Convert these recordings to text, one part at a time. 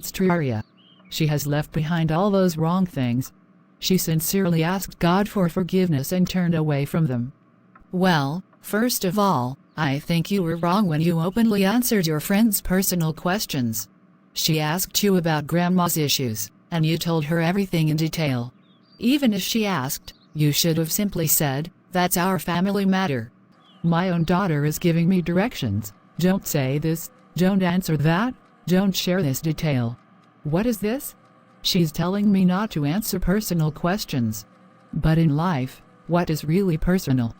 it's true, Arya. She has left behind all those wrong things. She sincerely asked God for forgiveness and turned away from them. Well, first of all, I think you were wrong when you openly answered your friend's personal questions. She asked you about Grandma's issues, and you told her everything in detail. Even if she asked, you should have simply said, "That's our family matter. My own daughter is giving me directions. Don't say this, don't answer that, don't share this detail." What is this? She's telling me not to answer personal questions. But in life, what is really personal?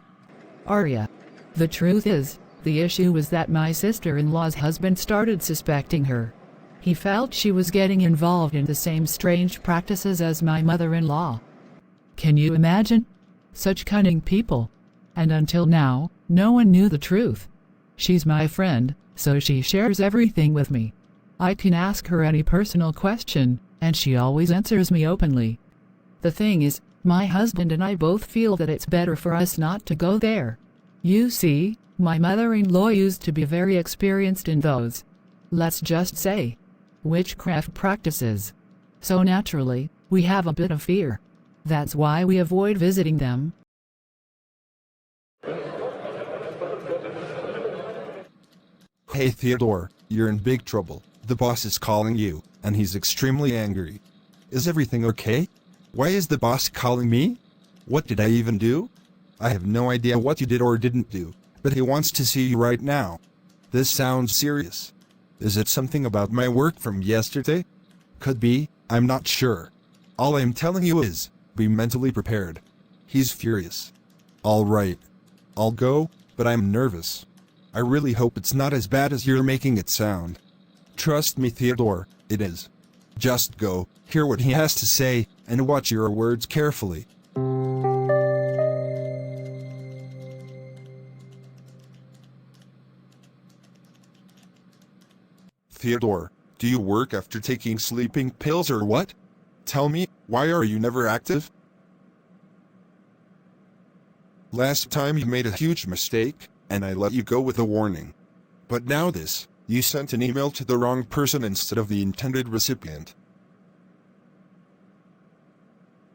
Arya. The truth is, the issue was that my sister-in-law's husband started suspecting her. He felt she was getting involved in the same strange practices as my mother-in-law. Can you imagine? Such cunning people. And until now, no one knew the truth. She's my friend, so she shares everything with me. I can ask her any personal question, and she always answers me openly. The thing is, my husband and I both feel that it's better for us not to go there. You see, my mother-in-law used to be very experienced in those, let's just say, witchcraft practices. So naturally, we have a bit of fear. That's why we avoid visiting them. Hey Theodore, you're in big trouble. The boss is calling you, and he's extremely angry. Is everything okay? Why is the boss calling me? What did I even do? I have no idea what you did or didn't do, but he wants to see you right now. This sounds serious. Is it something about my work from yesterday? Could be, I'm not sure. All I'm telling you is, be mentally prepared. He's furious. Alright. I'll go, but I'm nervous. I really hope it's not as bad as you're making it sound. Trust me Theodore, it is. Just go, hear what he has to say, and watch your words carefully. Theodore, do you work after taking sleeping pills or what? Tell me, why are you never active? Last time you made a huge mistake, and I let you go with a warning. But now this, you sent an email to the wrong person instead of the intended recipient.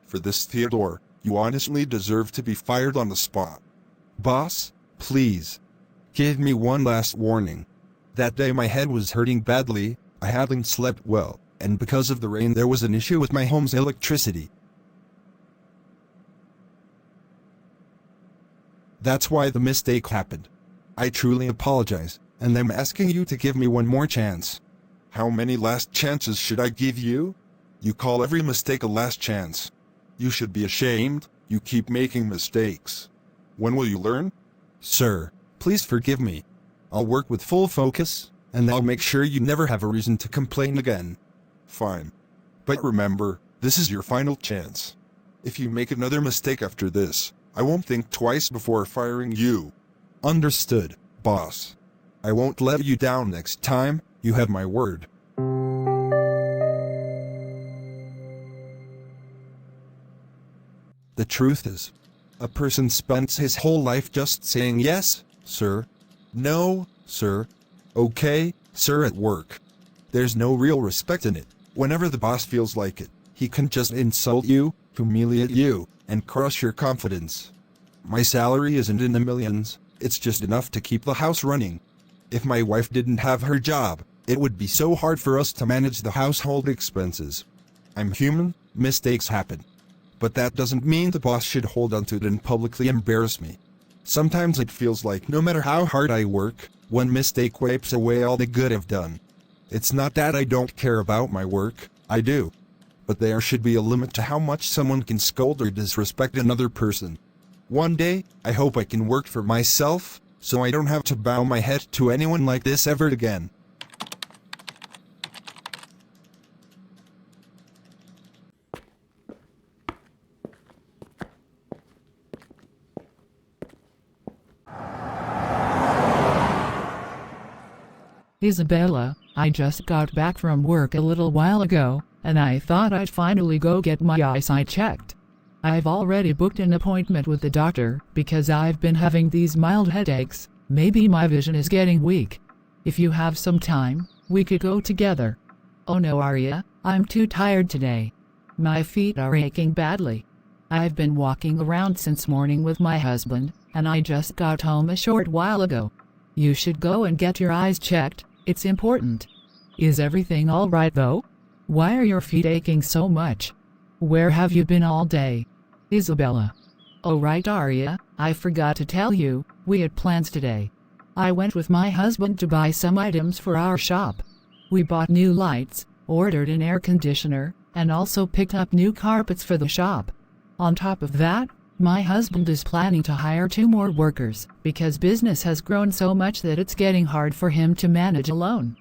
For this Theodore, you honestly deserve to be fired on the spot. Boss, please. Give me one last warning. That day my head was hurting badly, I hadn't slept well, and because of the rain there was an issue with my home's electricity. That's why the mistake happened. I truly apologize, and I'm asking you to give me one more chance. How many last chances should I give you? You call every mistake a last chance. You should be ashamed, you keep making mistakes. When will you learn? Sir, please forgive me. I'll work with full focus, and I'll make sure you never have a reason to complain again. Fine. But remember, this is your final chance. If you make another mistake after this, I won't think twice before firing you. Understood, boss. I won't let you down next time, you have my word. The truth is, a person spends his whole life just saying yes, sir. No, sir. Okay, sir at work. There's no real respect in it. Whenever the boss feels like it, he can just insult you, humiliate you, and crush your confidence. My salary isn't in the millions, it's just enough to keep the house running. If my wife didn't have her job, it would be so hard for us to manage the household expenses. I'm human, mistakes happen. But that doesn't mean the boss should hold on to it and publicly embarrass me. Sometimes it feels like no matter how hard I work, one mistake wipes away all the good I've done. It's not that I don't care about my work, I do. But there should be a limit to how much someone can scold or disrespect another person. One day, I hope I can work for myself, so I don't have to bow my head to anyone like this ever again. Isabella, I just got back from work a little while ago, and I thought I'd finally go get my eyesight checked. I've already booked an appointment with the doctor because I've been having these mild headaches. Maybe my vision is getting weak. If you have some time, we could go together. Oh no, Arya, I'm too tired today. My feet are aching badly. I've been walking around since morning with my husband, and I just got home a short while ago. You should go and get your eyes checked, it's important. Is everything all right though? Why are your feet aching so much? Where have you been all day? Isabella. Oh right, Arya, I forgot to tell you, we had plans today. I went with my husband to buy some items for our shop. We bought new lights, ordered an air conditioner, and also picked up new carpets for the shop. On top of that, my husband is planning to hire 2 more workers because business has grown so much that it's getting hard for him to manage alone.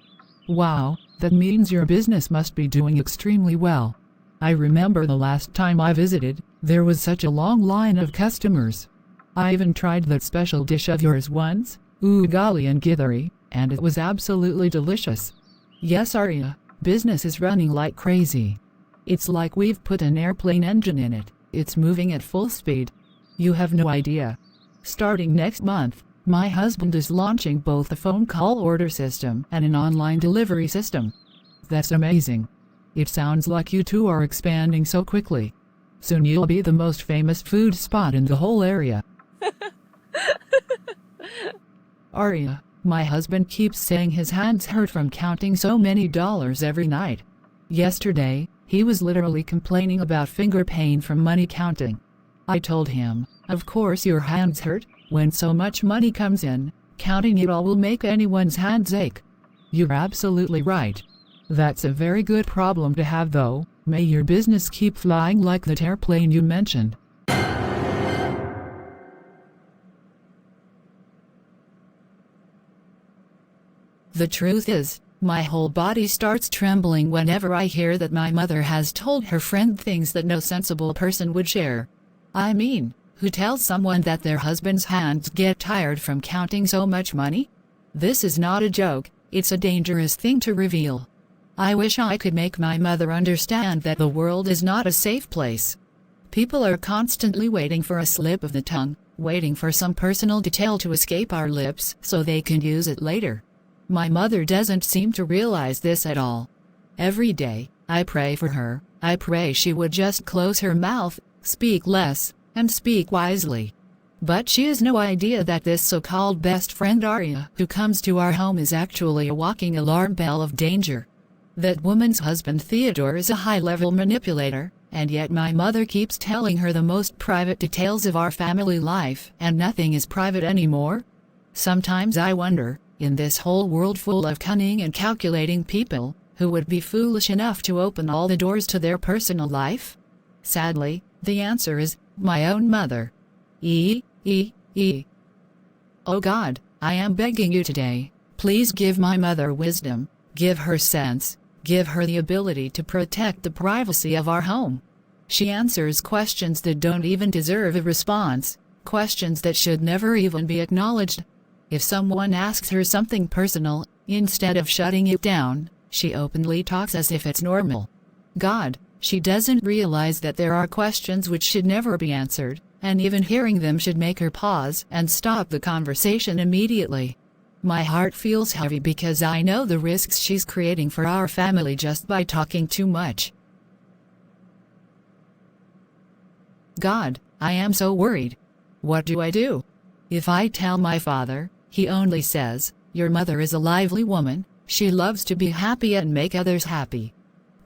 Wow, that means your business must be doing extremely well. I remember the last time I visited, there was such a long line of customers. I even tried that special dish of yours once, ugali and githeri, and it was absolutely delicious. Yes, Arya, business is running like crazy. It's like we've put an airplane engine in it. It's moving at full speed. You have no idea. Starting next month, my husband is launching both a phone call order system and an online delivery system. That's amazing. It sounds like you two are expanding so quickly. Soon you'll be the most famous food spot in the whole area. Arya, my husband keeps saying his hands hurt from counting so many dollars every night. Yesterday, he was literally complaining about finger pain from money counting. I told him, of course your hands hurt, when so much money comes in, counting it all will make anyone's hands ache. You're absolutely right. That's a very good problem to have though. May your business keep flying like that airplane you mentioned. The truth is, my whole body starts trembling whenever I hear that my mother has told her friend things that no sensible person would share. I mean, who tells someone that their husband's hands get tired from counting so much money? This is not a joke, it's a dangerous thing to reveal. I wish I could make my mother understand that the world is not a safe place. People are constantly waiting for a slip of the tongue, waiting for some personal detail to escape our lips so they can use it later. My mother doesn't seem to realize this at all. Every day, I pray for her. I pray she would just close her mouth, speak less, and speak wisely. But she has no idea that this so-called best friend Arya who comes to our home is actually a walking alarm bell of danger. That woman's husband Theodore is a high-level manipulator, and yet my mother keeps telling her the most private details of our family life, and nothing is private anymore. Sometimes I wonder, in this whole world full of cunning and calculating people, who would be foolish enough to open all the doors to their personal life? Sadly, the answer is, my own mother. Oh God, I am begging you today, please give my mother wisdom, give her sense, give her the ability to protect the privacy of our home. She answers questions that don't even deserve a response, questions that should never even be acknowledged. If someone asks her something personal, instead of shutting it down, she openly talks as if it's normal. God, she doesn't realize that there are questions which should never be answered, and even hearing them should make her pause and stop the conversation immediately. My heart feels heavy because I know the risks she's creating for our family just by talking too much. God, I am so worried. What do I do? If I tell my father, he only says, your mother is a lively woman, she loves to be happy and make others happy.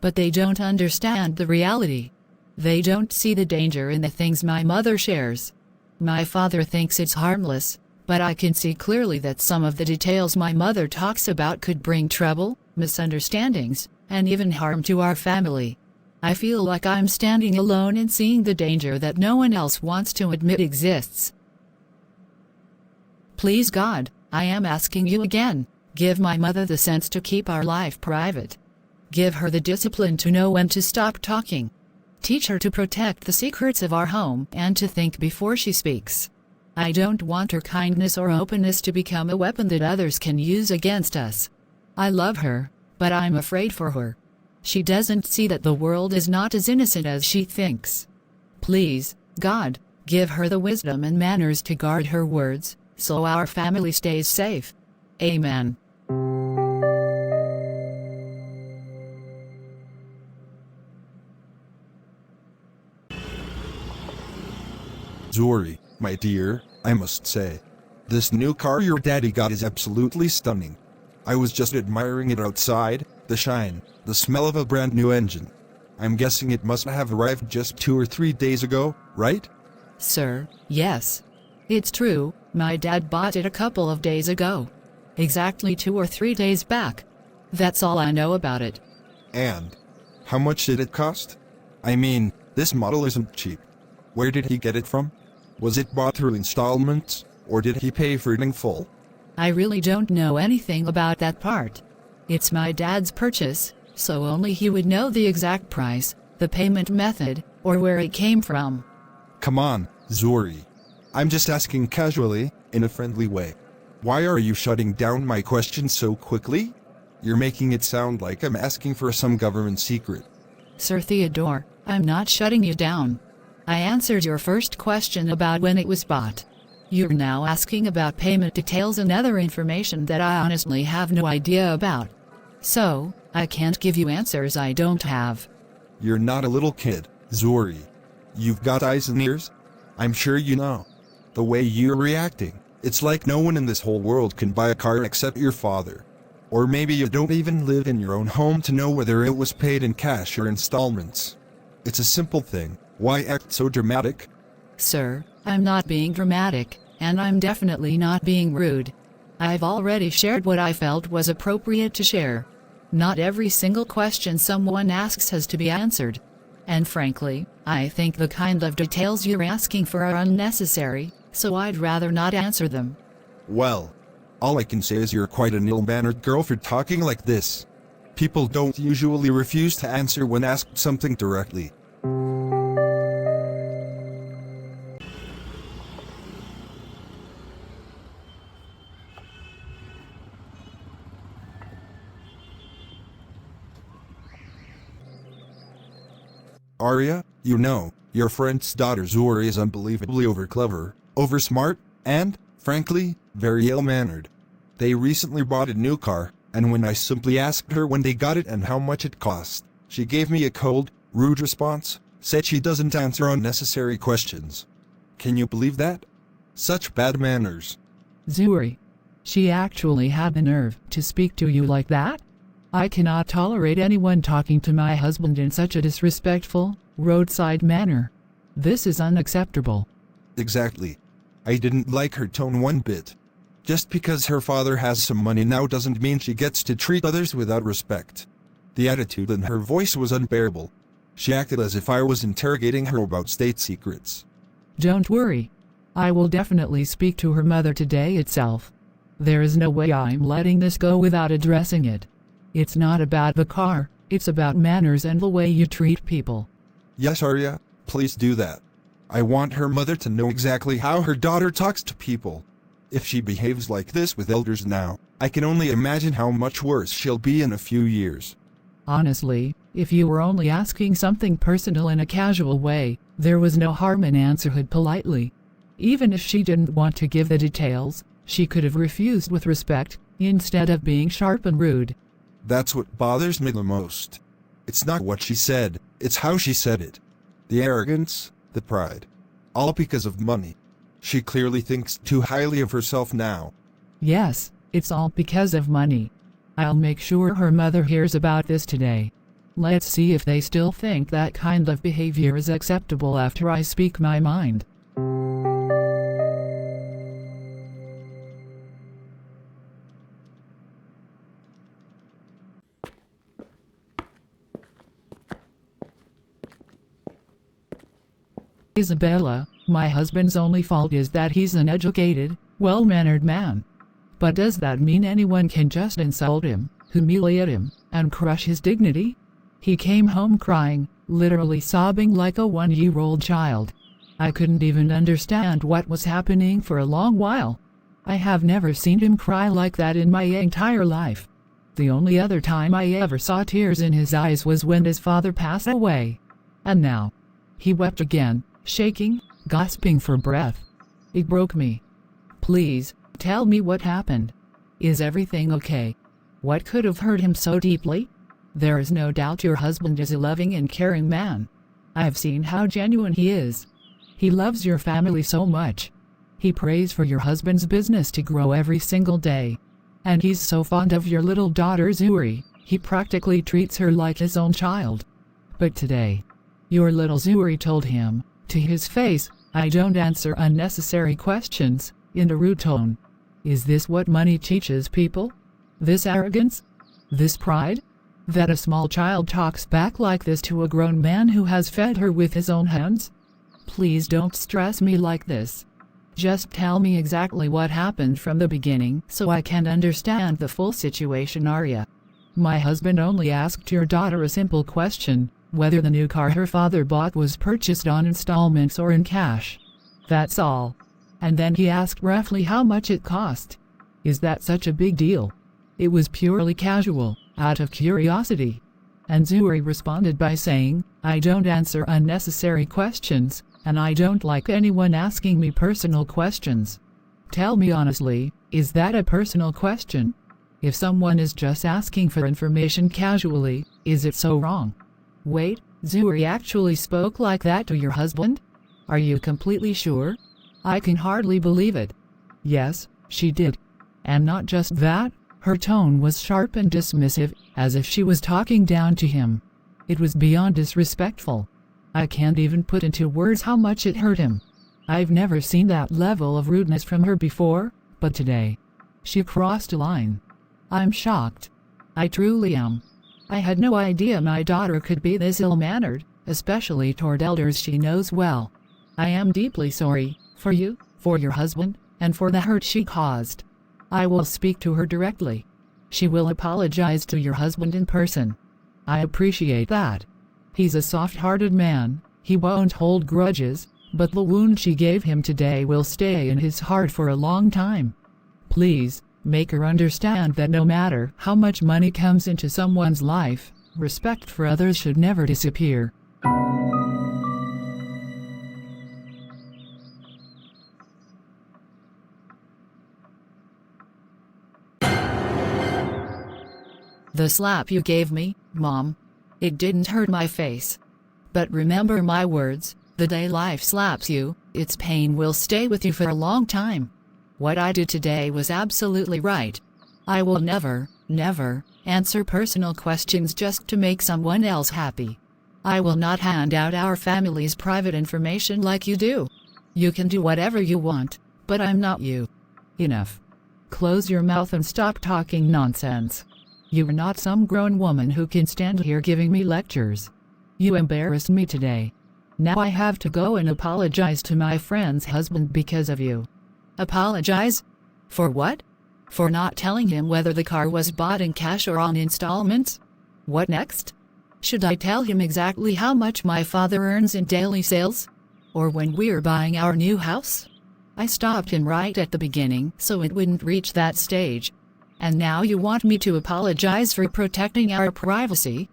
But they don't understand the reality. They don't see the danger in the things my mother shares. My father thinks it's harmless, but I can see clearly that some of the details my mother talks about could bring trouble, misunderstandings, and even harm to our family. I feel like I'm standing alone and seeing the danger that no one else wants to admit exists. Please God, I am asking you again, give my mother the sense to keep our life private. Give her the discipline to know when to stop talking. Teach her to protect the secrets of our home and to think before she speaks. I don't want her kindness or openness to become a weapon that others can use against us. I love her, but I'm afraid for her. She doesn't see that the world is not as innocent as she thinks. Please, God, give her the wisdom and manners to guard her words, so our family stays safe. Amen. Zori, my dear, I must say, this new car your daddy got is absolutely stunning. I was just admiring it outside, the shine, the smell of a brand new engine. I'm guessing it must have arrived just 2 or 3 days ago, right? Sir, yes. It's true, my dad bought it a couple of days ago. Exactly 2 or 3 days back. That's all I know about it. And how much did it cost? I mean, this model isn't cheap. Where did he get it from? Was it bought through installments, or did he pay for it in full? I really don't know anything about that part. It's my dad's purchase, so only he would know the exact price, the payment method, or where it came from. Come on, Zori. I'm just asking casually, in a friendly way. Why are you shutting down my question so quickly? You're making it sound like I'm asking for some government secret. Sir Theodore, I'm not shutting you down. I answered your first question about when it was bought. You're now asking about payment details and other information that I honestly have no idea about. So, I can't give you answers I don't have. You're not a little kid, Zori. You've got eyes and ears. I'm sure you know. The way you're reacting, it's like no one in this whole world can buy a car except your father. Or maybe you don't even live in your own home to know whether it was paid in cash or installments. It's a simple thing. Why act so dramatic? Sir, I'm not being dramatic, and I'm definitely not being rude. I've already shared what I felt was appropriate to share. Not every single question someone asks has to be answered. And frankly, I think the kind of details you're asking for are unnecessary, so I'd rather not answer them. Well, all I can say is you're quite an ill-mannered girl for talking like this. People don't usually refuse to answer when asked something directly. Arya, you know, your friend's daughter Zori is unbelievably over-clever, over-smart, and, frankly, very ill-mannered. They recently bought a new car, and when I simply asked her when they got it and how much it cost, she gave me a cold, rude response, said she doesn't answer unnecessary questions. Can you believe that? Such bad manners. Zori. She actually had the nerve to speak to you like that? I cannot tolerate anyone talking to my husband in such a disrespectful, roadside manner. This is unacceptable. Exactly. I didn't like her tone one bit. Just because her father has some money now doesn't mean she gets to treat others without respect. The attitude in her voice was unbearable. She acted as if I was interrogating her about state secrets. Don't worry. I will definitely speak to her mother today itself. There is no way I'm letting this go without addressing it. It's not about the car, it's about manners and the way you treat people. Yes, Arya, please do that. I want her mother to know exactly how her daughter talks to people. If she behaves like this with elders now, I can only imagine how much worse she'll be in a few years. Honestly, if you were only asking something personal in a casual way, there was no harm in answering it politely. Even if she didn't want to give the details, she could have refused with respect, instead of being sharp and rude. That's what bothers me the most. It's not what she said, it's how she said it. The arrogance, the pride. All because of money. She clearly thinks too highly of herself now. Yes, it's all because of money. I'll make sure her mother hears about this today. Let's see if they still think that kind of behavior is acceptable after I speak my mind. Isabella, my husband's only fault is that he's an educated, well-mannered man. But does that mean anyone can just insult him, humiliate him, and crush his dignity? He came home crying, literally sobbing like a 1-year-old child. I couldn't even understand what was happening for a long while. I have never seen him cry like that in my entire life. The only other time I ever saw tears in his eyes was when his father passed away. And now, he wept again, shaking, gasping for breath. It broke me. Please, tell me what happened. Is everything okay? What could have hurt him so deeply? There is no doubt your husband is a loving and caring man. I've seen how genuine he is. He loves your family so much. He prays for your husband's business to grow every single day. And he's so fond of your little daughter Zori, he practically treats her like his own child. But today, your little Zori told him, to his face, "I don't answer unnecessary questions," in a rude tone. Is this what money teaches people? This arrogance? This pride? That a small child talks back like this to a grown man who has fed her with his own hands? Please don't stress me like this. Just tell me exactly what happened from the beginning so I can understand the full situation, Arya. My husband only asked your daughter a simple question, whether the new car her father bought was purchased on installments or in cash. That's all. And then he asked roughly how much it cost. Is that such a big deal? It was purely casual, out of curiosity. And Zori responded by saying, "I don't answer unnecessary questions, and I don't like anyone asking me personal questions." Tell me honestly, is that a personal question? If someone is just asking for information casually, is it so wrong? Wait, Zori actually spoke like that to your husband? Are you completely sure? I can hardly believe it. Yes, she did. And not just that, her tone was sharp and dismissive, as if she was talking down to him. It was beyond disrespectful. I can't even put into words how much it hurt him. I've never seen that level of rudeness from her before, but today, she crossed a line. I'm shocked. I truly am. I had no idea my daughter could be this ill-mannered, especially toward elders she knows well. I am deeply sorry, for you, for your husband, and for the hurt she caused. I will speak to her directly. She will apologize to your husband in person. I appreciate that. He's a soft-hearted man, he won't hold grudges, but the wound she gave him today will stay in his heart for a long time. Please, make her understand that no matter how much money comes into someone's life, respect for others should never disappear. The slap you gave me, Mom. It didn't hurt my face. But remember my words, the day life slaps you, its pain will stay with you for a long time. What I did today was absolutely right. I will never, never, answer personal questions just to make someone else happy. I will not hand out our family's private information like you do. You can do whatever you want, but I'm not you. Enough. Close your mouth and stop talking nonsense. You are not some grown woman who can stand here giving me lectures. You embarrassed me today. Now I have to go and apologize to my friend's husband because of you. Apologize? For what? For not telling him whether the car was bought in cash or on installments? What next? Should I tell him exactly how much my father earns in daily sales? Or when we're buying our new house? I stopped him right at the beginning so it wouldn't reach that stage. And now you want me to apologize for protecting our privacy?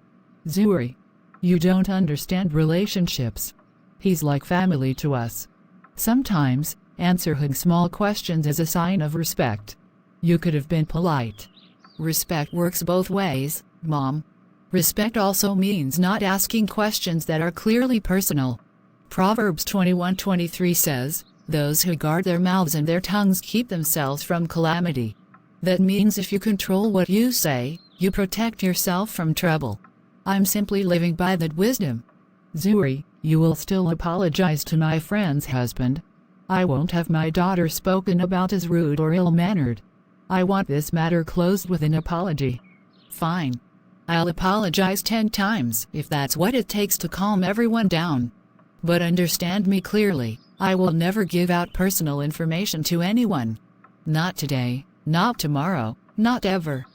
Zori, you don't understand relationships. He's like family to us. Sometimes, answering small questions is a sign of respect. You could have been polite. Respect works both ways, Mom. Respect also means not asking questions that are clearly personal. Proverbs 21:23 says, "Those who guard their mouths and their tongues keep themselves from calamity." That means if you control what you say, you protect yourself from trouble. I'm simply living by that wisdom. Zori, you will still apologize to my friend's husband. I won't have my daughter spoken about as rude or ill-mannered. I want this matter closed with an apology. Fine. I'll apologize 10 times if that's what it takes to calm everyone down. But understand me clearly, I will never give out personal information to anyone. Not today. Not tomorrow, not ever.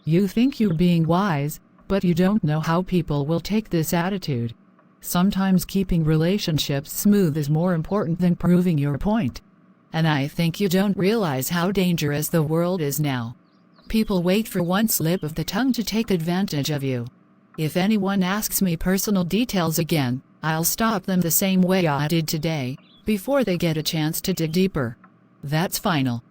You think you're being wise, but you don't know how people will take this attitude. Sometimes keeping relationships smooth is more important than proving your point. And I think you don't realize how dangerous the world is now. People wait for one slip of the tongue to take advantage of you. If anyone asks me personal details again, I'll stop them the same way I did today, before they get a chance to dig deeper. That's final.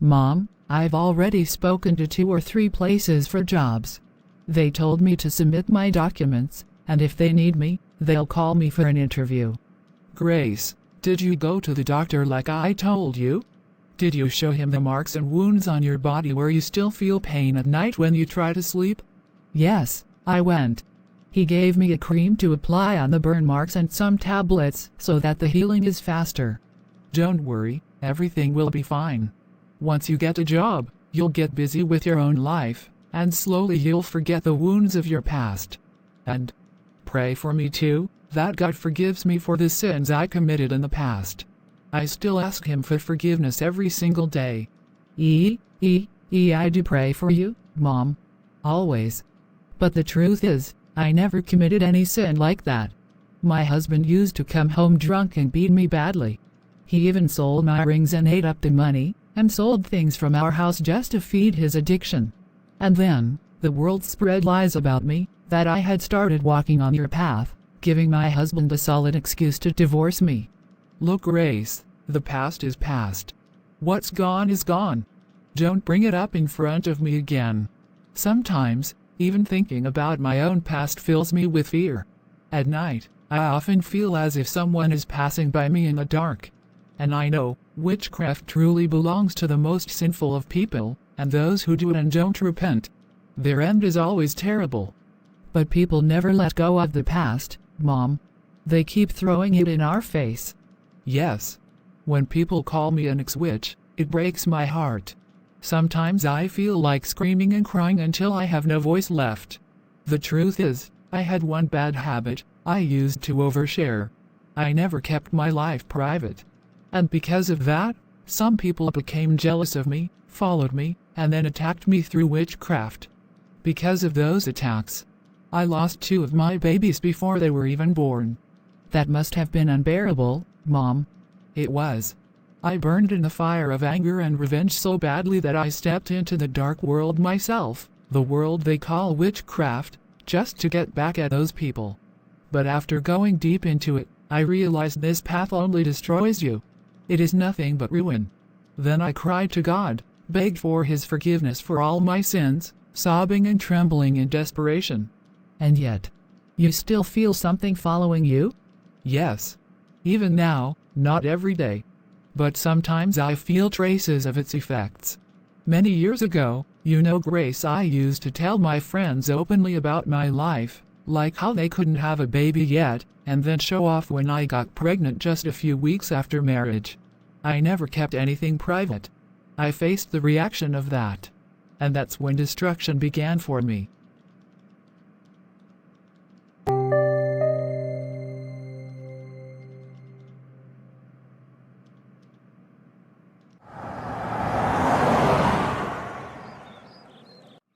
Mom, I've already spoken to 2 or 3 places for jobs. They told me to submit my documents, and if they need me, they'll call me for an interview. Grace, did you go to the doctor like I told you? Did you show him the marks and wounds on your body where you still feel pain at night when you try to sleep? Yes, I went. He gave me a cream to apply on the burn marks and some tablets so that the healing is faster. Don't worry, everything will be fine. Once you get a job, you'll get busy with your own life, and slowly you'll forget the wounds of your past. And pray for me too, that God forgives me for the sins I committed in the past. I still ask him for forgiveness every single day. I do pray for you, Mom. Always. But the truth is, I never committed any sin like that. My husband used to come home drunk and beat me badly. He even sold my rings and ate up the money, and sold things from our house just to feed his addiction. And then, the world spread lies about me, that I had started walking on your path, giving my husband a solid excuse to divorce me. Look, Grace, the past is past. What's gone is gone. Don't bring it up in front of me again. Sometimes, even thinking about my own past fills me with fear. At night, I often feel as if someone is passing by me in the dark. And I know, witchcraft truly belongs to the most sinful of people, and those who do it and don't repent. Their end is always terrible. But people never let go of the past, Mom. They keep throwing it in our face. Yes. When people call me an ex-witch, it breaks my heart. Sometimes I feel like screaming and crying until I have no voice left. The truth is, I had one bad habit. I used to overshare. I never kept my life private. And because of that, some people became jealous of me, followed me, and then attacked me through witchcraft. Because of those attacks, I lost 2 of my babies before they were even born. That must have been unbearable, Mom. It was. I burned in the fire of anger and revenge so badly that I stepped into the dark world myself, the world they call witchcraft, just to get back at those people. But after going deep into it, I realized this path only destroys you. It is nothing but ruin. Then I cried to God, begged for his forgiveness for all my sins, sobbing and trembling in desperation. And yet, you still feel something following you? Yes. Even now, not every day. But sometimes I feel traces of its effects. Many years ago, Grace, I used to tell my friends openly about my life, like how they couldn't have a baby yet, and then show off when I got pregnant just a few weeks after marriage. I never kept anything private. I faced the reaction of that. And that's when destruction began for me.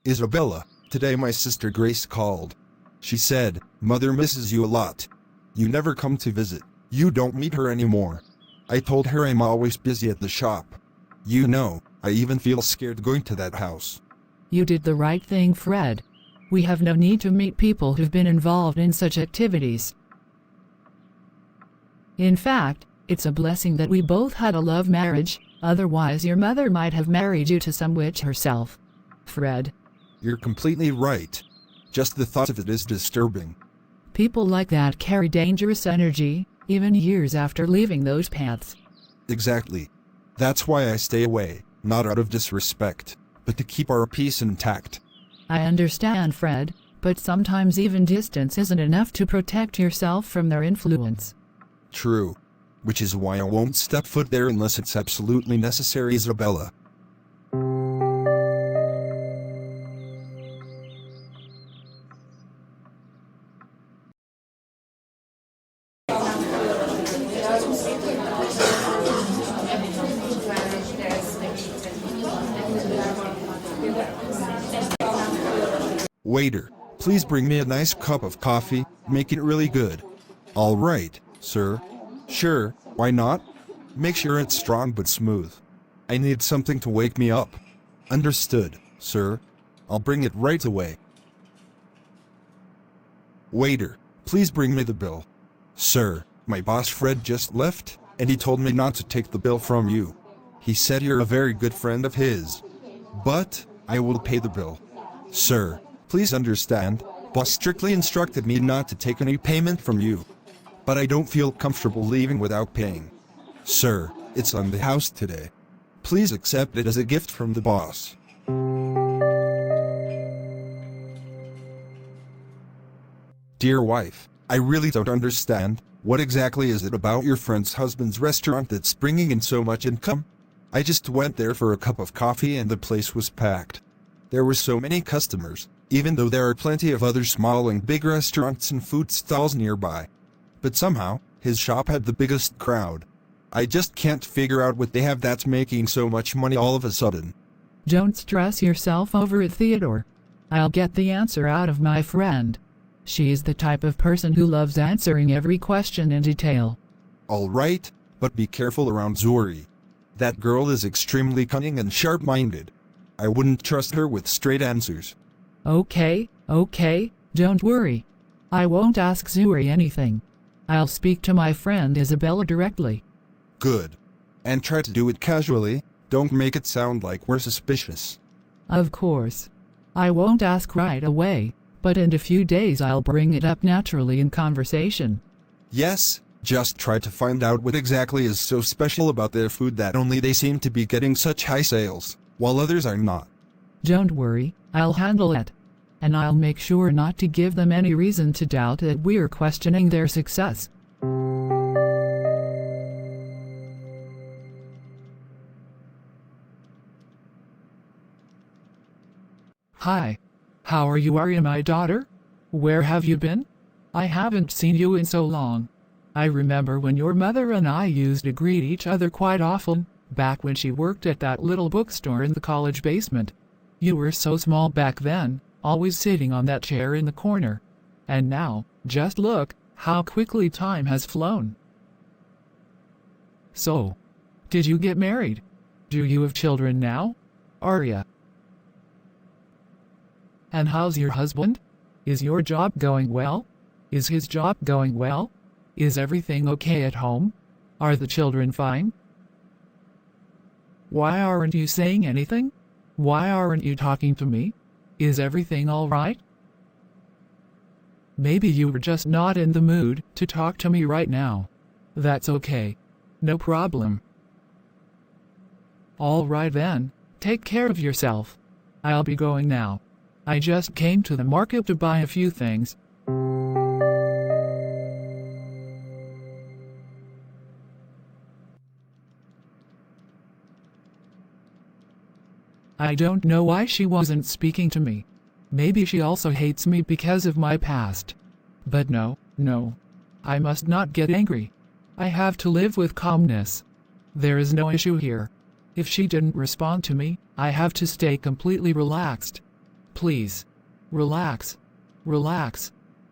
Isabella, today my sister Grace called. She said, "Mother misses you a lot. You never come to visit. You don't meet her anymore." I told her I'm always busy at the shop. I even feel scared going to that house. You did the right thing, Fred. We have no need to meet people who've been involved in such activities. In fact, it's a blessing that we both had a love marriage, otherwise your mother might have married you to some witch herself. Fred. You're completely right. Just the thought of it is disturbing. People like that carry dangerous energy, even years after leaving those paths. Exactly. That's why I stay away, not out of disrespect, but to keep our peace intact. I understand, Fred, but sometimes even distance isn't enough to protect yourself from their influence. True. Which is why I won't step foot there unless it's absolutely necessary, Isabella. Waiter, please bring me a nice cup of coffee, make it really good. All right, sir. Sure, why not? Make sure it's strong but smooth. I need something to wake me up. Understood, sir. I'll bring it right away. Waiter, please bring me the bill. Sir, my boss Fred just left, and he told me not to take the bill from you. He said you're a very good friend of his. But I will pay the bill. Sir, please understand, boss strictly instructed me not to take any payment from you. But I don't feel comfortable leaving without paying. Sir, it's on the house today. Please accept it as a gift from the boss. Dear wife, I really don't understand. What exactly is it about your friend's husband's restaurant that's bringing in so much income? I just went there for a cup of coffee and the place was packed. There were so many customers, even though there are plenty of other small and big restaurants and food stalls nearby. But somehow, his shop had the biggest crowd. I just can't figure out what they have that's making so much money all of a sudden. Don't stress yourself over it, Theodore. I'll get the answer out of my friend. She's the type of person who loves answering every question in detail. All right, but be careful around Zori. That girl is extremely cunning and sharp-minded. I wouldn't trust her with straight answers. Okay, don't worry. I won't ask Zori anything. I'll speak to my friend Isabella directly. Good. And try to do it casually, don't make it sound like we're suspicious. Of course. I won't ask right away, but in a few days I'll bring it up naturally in conversation. Yes, just try to find out what exactly is so special about their food that only they seem to be getting such high sales, while others are not. Don't worry, I'll handle it. And I'll make sure not to give them any reason to doubt that we're questioning their success. Hi. How are you, Arya, my daughter? Where have you been? I haven't seen you in so long. I remember when your mother and I used to greet each other quite often, back when she worked at that little bookstore in the college basement. You were so small back then, always sitting on that chair in the corner. And now, just look, how quickly time has flown. So, did you get married? Do you have children now, Arya? And how's your husband? Is your job going well? Is his job going well? Is everything okay at home? Are the children fine? Why aren't you saying anything? Why aren't you talking to me? Is everything all right? Maybe you were just not in the mood to talk to me right now. That's okay. No problem. All right then, take care of yourself. I'll be going now. I just came to the market to buy a few things. I don't know why she wasn't speaking to me. Maybe she also hates me because of my past. But no. I must not get angry. I have to live with calmness. There is no issue here. If she didn't respond to me, I have to stay completely relaxed. Please. Relax.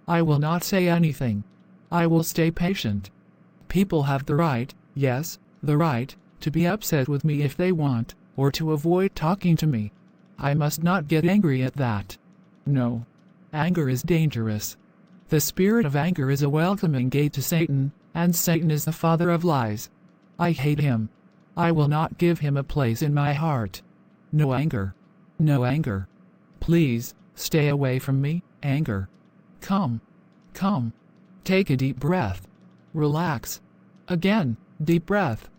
I will not say anything. I will stay patient. People have the right, yes, the right, to be upset with me if they want, or to avoid talking to me. I must not get angry at that. No. Anger is dangerous. The spirit of anger is a welcoming gate to Satan, and Satan is the father of lies. I hate him. I will not give him a place in my heart. No anger. Please, stay away from me, anger. Come. Take a deep breath. Relax. Again, deep breath.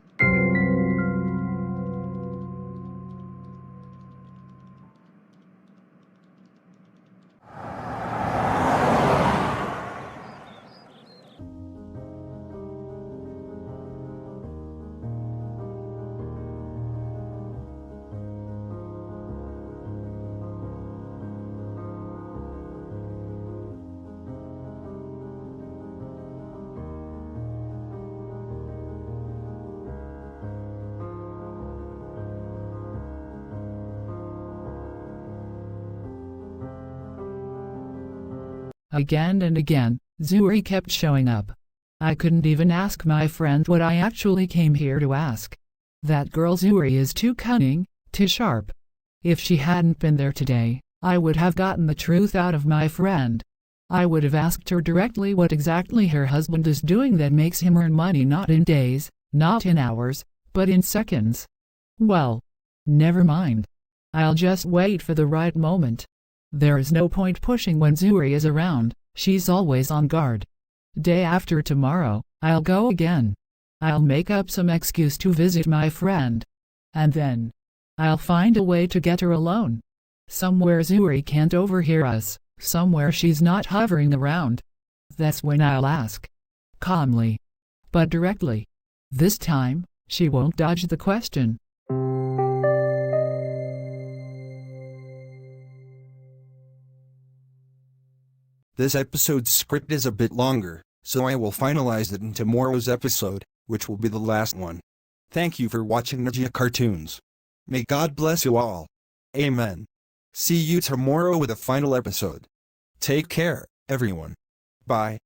Again and again, Zori kept showing up. I couldn't even ask my friend what I actually came here to ask. That girl Zori is too cunning, too sharp. If she hadn't been there today, I would have gotten the truth out of my friend. I would have asked her directly what exactly her husband is doing that makes him earn money not in days, not in hours, but in seconds. Well, never mind. I'll just wait for the right moment. There is no point pushing when Zori is around, she's always on guard. Day after tomorrow, I'll go again. I'll make up some excuse to visit my friend. And then I'll find a way to get her alone. Somewhere Zori can't overhear us, somewhere she's not hovering around. That's when I'll ask. Calmly. But directly. This time, she won't dodge the question. This episode's script is a bit longer, so I will finalize it in tomorrow's episode, which will be the last one. Thank you for watching Ninja Cartoons. May God bless you all. Amen. See you tomorrow with a final episode. Take care, everyone. Bye.